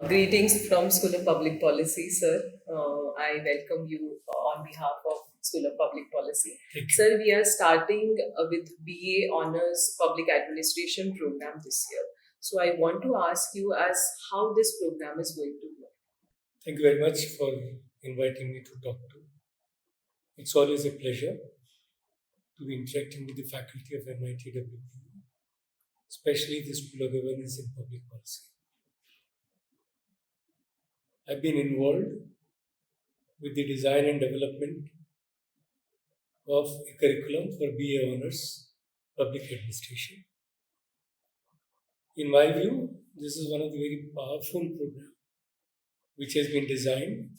Greetings from School of Public Policy, sir. I welcome you on behalf of School of Public Policy. Sir, we are starting with BA Honours Public Administration program this year. So I want to ask you as how this program is going to work. Thank you very much for inviting me to talk to. It's always a pleasure to be interacting with the faculty of MIT-WPU, especially the School of Governance and Public Policy. I've been involved with the design and development of a curriculum for BA Honours Public Administration. In my view, this is one of the very powerful programs which has been designed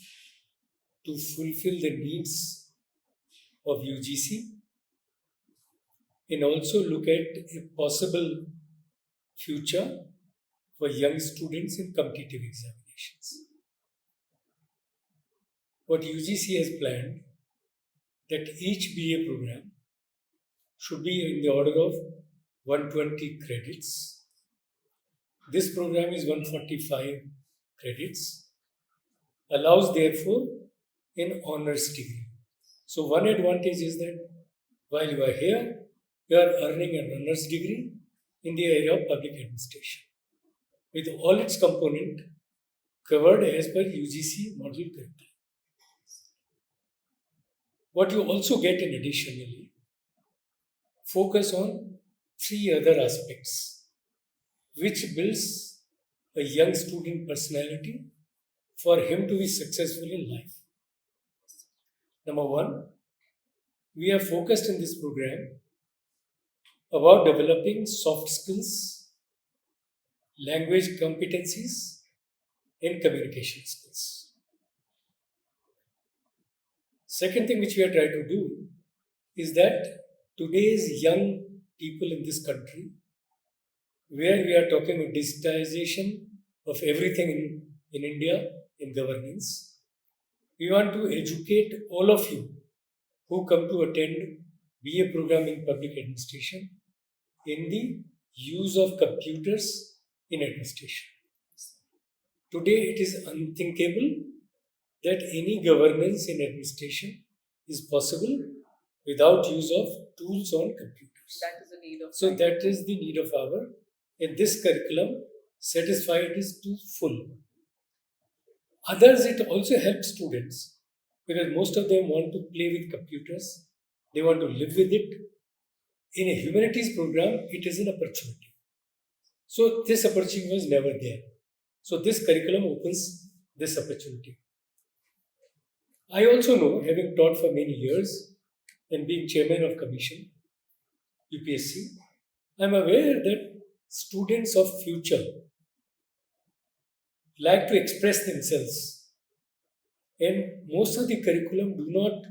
to fulfill the needs of UGC and also look at a possible future for young students in competitive examinations. What UGC has planned that each BA program should be in the order of 120 credits. This program is 145 credits, allows therefore an honors degree. So one advantage is that while you are here, you are earning an honors degree in the area of public administration, with all its component covered as per UGC model curriculum. What you also get in additionally, focus on three other aspects which builds a young student personality for him to be successful in life. Number one, we are focused in this program about developing soft skills, language competencies, and communication skills. Second thing which we are trying to do is that today's young people in this country, where we are talking about digitization of everything in India in governance, we want to educate all of you who come to attend BA program in public administration in the use of computers in administration. Today it is unthinkable that any governance in administration is possible without use of tools on computers. That is the need of. So that is the need of our, and this curriculum satisfied is to full. Others, it also helps students because most of them want to play with computers, they want to live with it. In a humanities program, it is an opportunity. So this opportunity was never there. So this curriculum opens this opportunity. I also know, having taught for many years and being chairman of commission, UPSC, I am aware that students of future like to express themselves, and most of the curriculum do not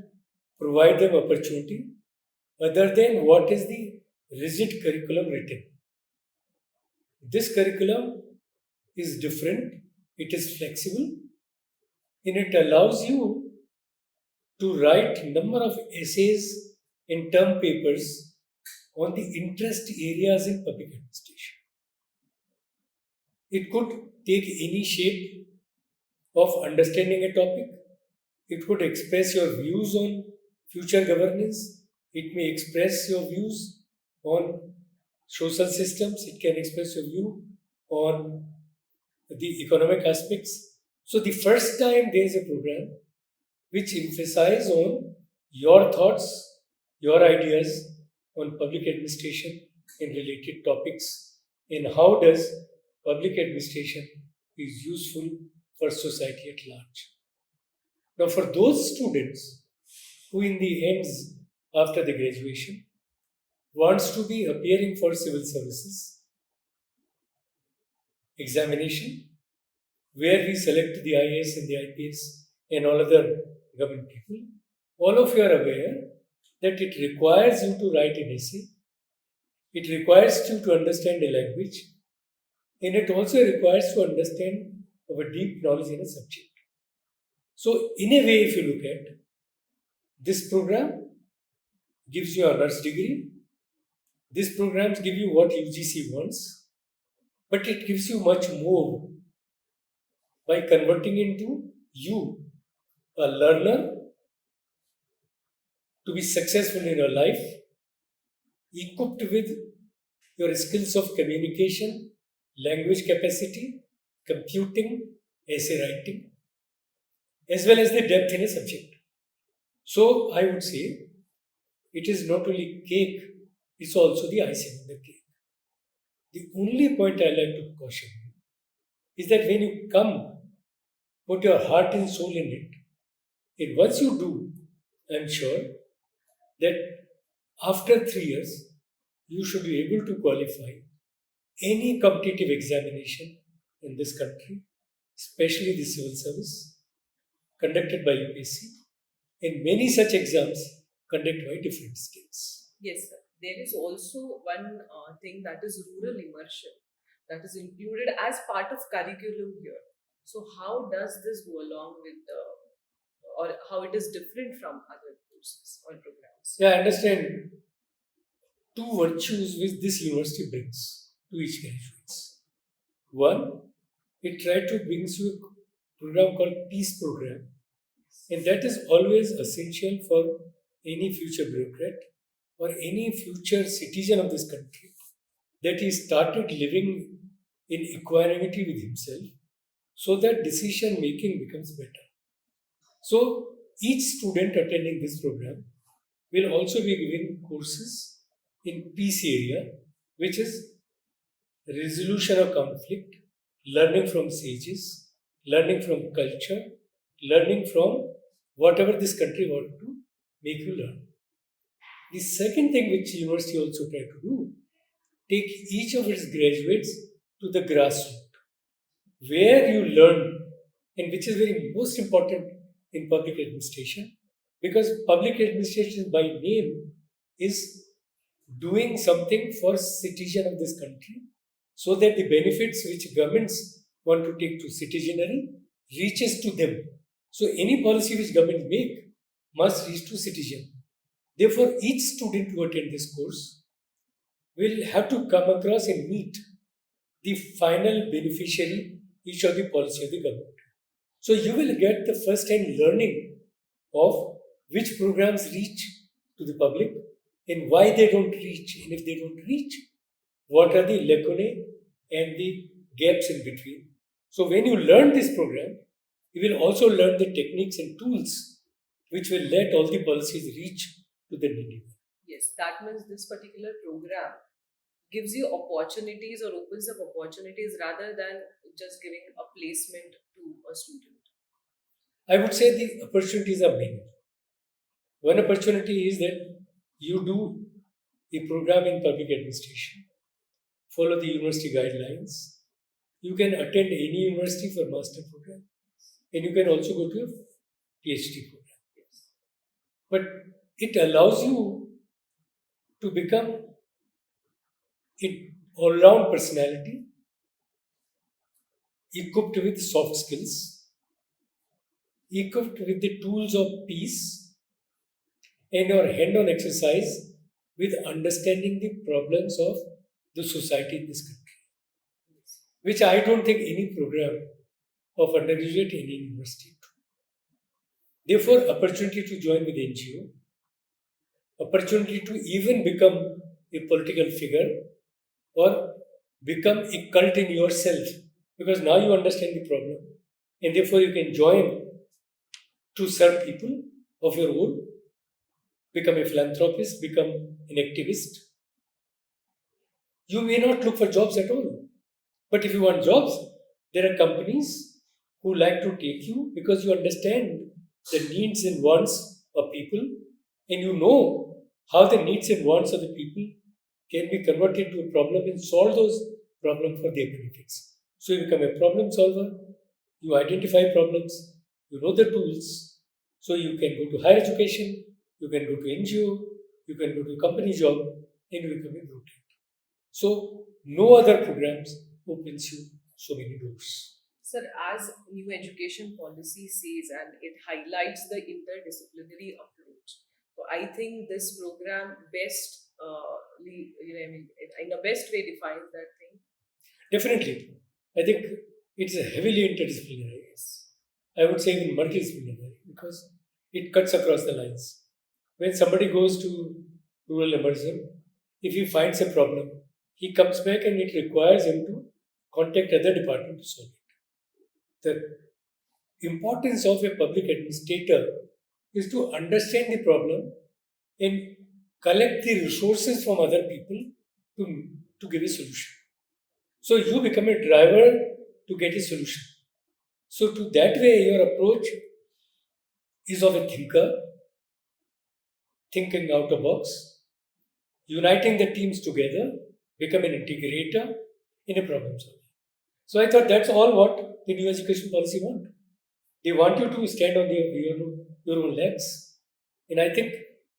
provide them opportunity other than what is the rigid curriculum written. This curriculum is different, it is flexible, and it allows you to write number of essays and term papers on the interest areas in public administration. It could take any shape of understanding a topic. It could express your views on future governance. It may express your views on social systems. It can express your view on the economic aspects. So the first time there is a program which emphasizes on your thoughts, your ideas on public administration and related topics, and how does public administration is useful for society at large. Now, for those students who in the ends after the graduation wants to be appearing for civil services examination, where we select the IAS and the IPS and all other government people, all of you are aware that it requires you to write an essay, it requires you to understand a language, and it also requires to understand a deep knowledge in a subject. So, in a way, if you look at this program, gives you an honors degree. These programs give you what UGC wants, but it gives you much more by converting into you, a learner, to be successful in your life, equipped with your skills of communication, language capacity, computing, essay writing, as well as the depth in a subject. So I would say it is not only cake, it's also the icing on the cake. The only point I like to caution you is that when you come, put your heart and soul in it, and once you do, I'm sure that after 3 years, you should be able to qualify any competitive examination in this country, especially the civil service, conducted by UPSC, and many such exams conducted by different states. Yes, sir. There is also one thing that is rural immersion that is included as part of curriculum here. So how does this go along with or how it is different from other courses or programs? Yeah, I understand two virtues which this university brings to each graduates. One, it tried to bring you a program called Peace Program, and that is always essential for any future bureaucrat or any future citizen of this country, that he started living in equanimity with himself so that decision making becomes better. So each student attending this program will also be given courses in peace area, which is resolution of conflict, learning from sages, learning from culture, learning from whatever this country wants to make you learn. The second thing which university also try to do, take each of its graduates to the grassroots, where you learn, and which is very most important in public administration, because public administration by name is doing something for citizen of this country, so that the benefits which governments want to take to citizenry reaches to them. So any policy which government make must reach to citizen. Therefore, each student who attend this course will have to come across and meet the final beneficiary, each of the policy of the government. So you will get the first-hand learning of which programs reach to the public and why they don't reach. And if they don't reach, what are the lacunae and the gaps in between. So when you learn this program, you will also learn the techniques and tools which will let all the policies reach to the needy. Yes, that means this particular program gives you opportunities or opens up opportunities rather than just giving a placement to a student. I would say the opportunities are many. One opportunity is that you do the program in public administration, follow the university guidelines. You can attend any university for master program, and you can also go to a PhD program. But it allows you to become an all-round personality, equipped with soft skills, equipped with the tools of peace, and your hand-on exercise with understanding the problems of the society in this country, which I don't think any program of undergraduate in any university. Therefore, opportunity to join with NGO, opportunity to even become a political figure or become a cult in yourself, because now you understand the problem and therefore you can join to serve people of your own, become a philanthropist, become an activist. You may not look for jobs at all, but if you want jobs, there are companies who like to take you because you understand the needs and wants of people, and you know how the needs and wants of the people can be converted to a problem and solve those problems for their benefits. So you become a problem solver, you identify problems, you know the tools, so you can go to higher education, you can go to NGO, you can go to a company job, and you become a blueprint. So no other programs opens you so many doors. Sir, as new education policy says, and it highlights the interdisciplinary approach. So I think this program best, in a best way defines that thing. Definitely. I think It's a heavily interdisciplinary. I would say even multidisciplinary because it cuts across the lines. When somebody goes to rural immersion, if he finds a problem, he comes back and it requires him to contact other department to solve it. The importance of a public administrator is to understand the problem and collect the resources from other people to give a solution. So you become a driver to get a solution. So to that way, your approach is of a thinker, thinking out of the box, uniting the teams together, become an integrator in a problem solver. So I thought that's all what the new education policy want. They want you to stand on your own legs. And I think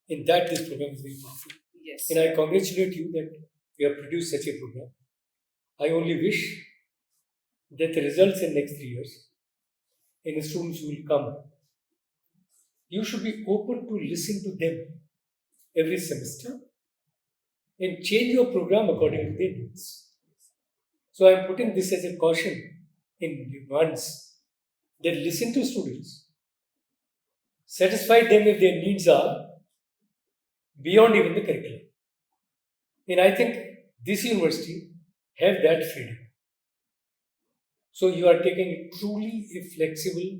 in that this program is very powerful. Yes. And I congratulate you that you have produced such a program. I only wish that the results in next 3 years and the students who will come, you should be open to listen to them every semester and change your program according to their needs. So I am putting this as a caution in advance that listen to students, satisfy them if their needs are beyond even the curriculum. And I think this university have that freedom. So you are taking truly a flexible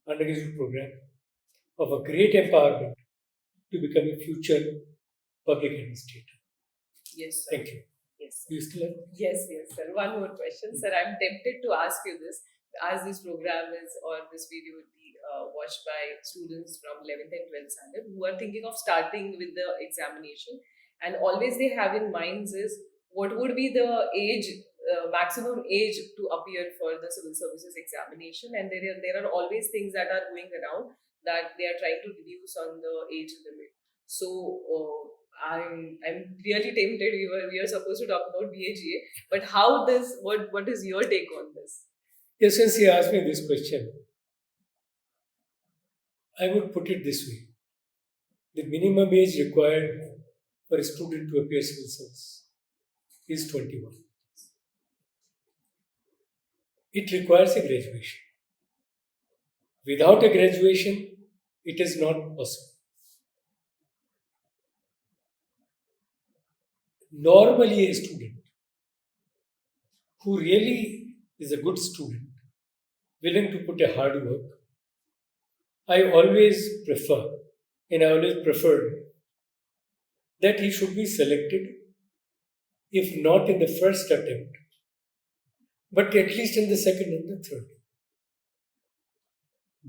undergraduate program of a great empowerment to become a future public administrator. Yes, sir. Thank you. Yes. You still have? Yes, sir. One more question, sir. I'm tempted to ask you this, as this program is or this video would be watched by students from 11th and 12th standard who are thinking of starting with the examination, and always they have in minds is what would be the age, maximum age to appear for the civil services examination, and there are always things that are going around that they are trying to reduce on the age limit. So I'm really tempted. We are supposed to talk about BAGA, but how this? What is your take on this? Yes, since he asked me this question, I would put it this way: the minimum age required for a student to appear civil service is 21. It requires a graduation. Without a graduation, it is not possible. Normally, a student who really is a good student, willing to put a hard work, I always prefer and I always preferred that he should be selected, if not in the first attempt, but at least in the second and the third.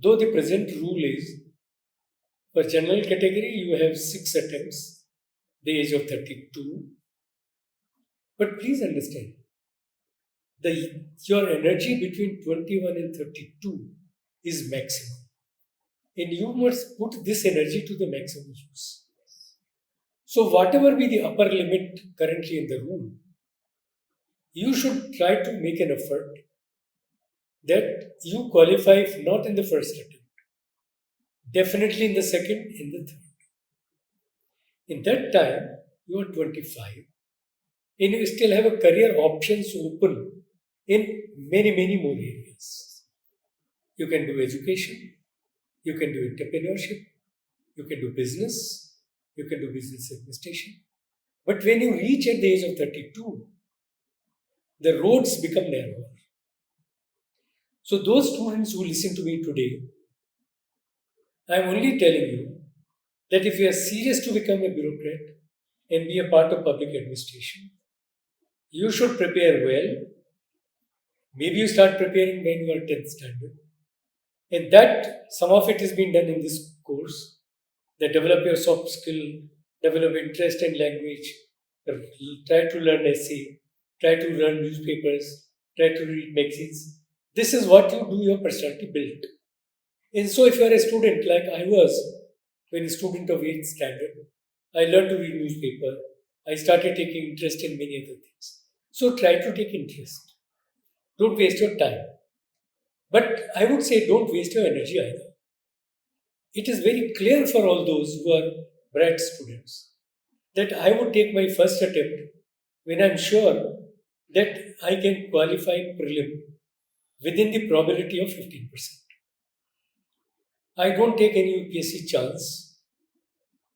Though the present rule is, for general category, you have 6 attempts, the age of 32. But please understand, your energy between 21 and 32 is maximum. And you must put this energy to the maximum use. So whatever be the upper limit currently in the rule, you should try to make an effort that you qualify, if not in the first attempt, definitely in the second, in the third. In that time, you are 25 and you still have a career options open in many more areas. You can do education, you can do entrepreneurship, you can do business, you can do business administration. But when you reach at the age of 32, the roads become narrower. So those students who listen to me today, I am only telling you that if you are serious to become a bureaucrat and be a part of public administration, you should prepare well. Maybe you start preparing when you are 10th standard. And that, some of it has been done in this course, that develop your soft skill, develop interest in language, try to learn essay, try to learn newspapers, try to read magazines. This is what you do your personality build. And so if you are a student like I was, when a student of 8th standard, I learned to read newspaper. I started taking interest in many other things. So try to take interest. Don't waste your time. But I would say don't waste your energy either. It is very clear for all those who are bright students that I would take my first attempt when I'm sure that I can qualify prelim within the probability of 15%. I don't take any UPSC chance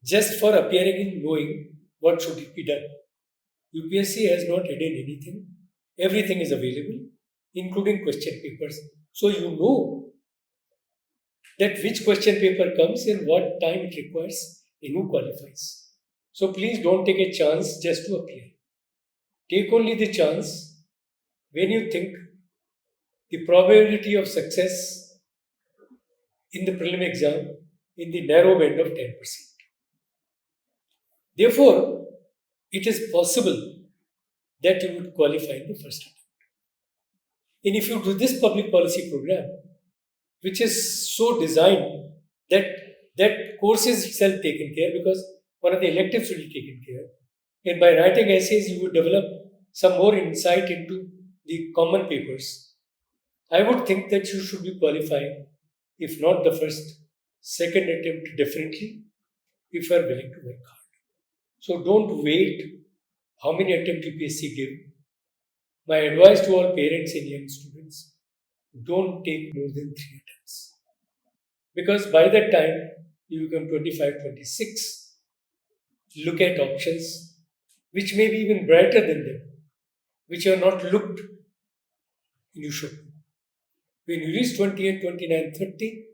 just for appearing in knowing what should be done. UPSC has not hidden anything. Everything is available, including question papers. So you know that which question paper comes and what time it requires and who qualifies. So please don't take a chance just to appear. Take only the chance when you think the probability of success in the prelim exam in the narrow band of 10%. Therefore, it is possible that you would qualify in the first attempt. And if you do this public policy program, which is so designed that that course is itself taken care because one of the electives will be taken care. And by writing essays, you would develop some more insight into the common papers. I would think that you should be qualifying, if not the first, second attempt definitely, if you are willing to work hard. So don't wait how many attempts UPSC give. My advice to all parents and young students, don't take more than 3 attempts. Because by that time, you become 25, 26, look at options which may be even brighter than them, which are not looked, and you should. When you reach 28, 29, 30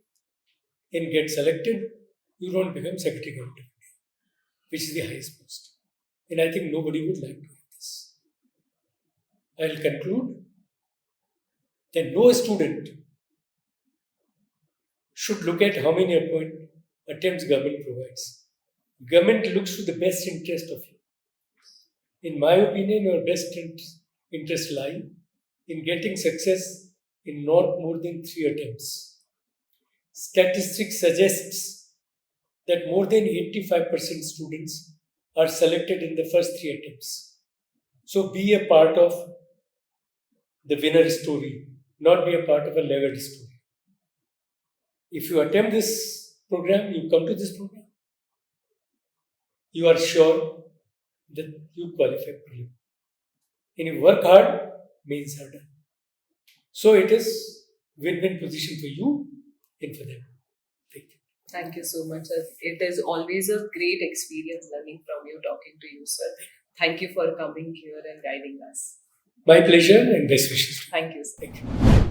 and get selected, you don't become Secretary Government, which is the highest post. And I think nobody would like to have this. I'll conclude that no student should look at how many attempts government provides. Government looks to the best interest of you. In my opinion, your best interest lie in getting success in not more than 3 attempts. Statistics suggests that more than 85% students are selected in the first 3 attempts. So be a part of the winner story, not be a part of a laggard story. If you attempt this program, you come to this program, you are sure that you qualify for you. And you work hard, means are done. So it is win-win position for you and for them. Thank you. Thank you so much, sir. It is always a great experience learning from you, talking to you, sir. Thank you for coming here and guiding us. My pleasure and best wishes. Thank you, sir. Thank you.